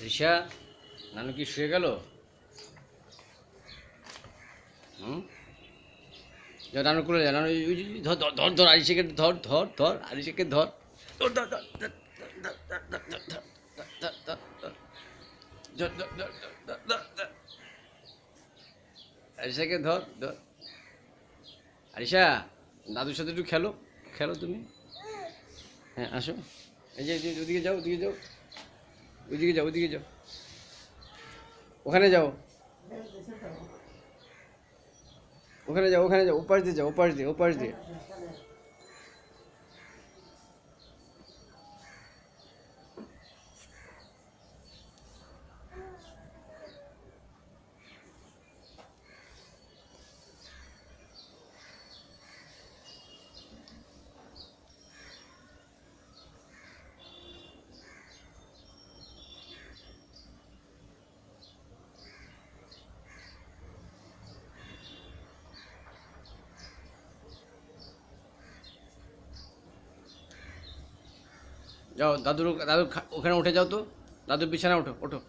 রিশা, নানু কি শুয়ে গেল? হুম, যা নানু করে যা, নানু ওই যে ধর ধর ধর ধর আরিশাকে ধর ধর ধর আরিশাকে ধর ধর ধর ধর ধর ধর ধর ধর ধর ধর ধর ধর ধর ধর ধর ধর ধর ধর ধর আরিশাকে ধর ধর। আরিশা, দাদুর সাথে একটু খেলো, খেলো তুমি। হ্যাঁ আসো, এই যে ওদিকে যাও, ওদিকে যাও, ওইদিকে যাও, ওইদিকে যাও, ওখানে যাও, ওখানে যাও, ওখানে যাও, ওপাশ দিয়ে যাও, ওপাশ দিয়ে, ওপাশ দিয়ে। যাও দাদুর, দাদু ওখানে উঠে যাও তো, দাদুর বিছানা ওঠো, ওঠো।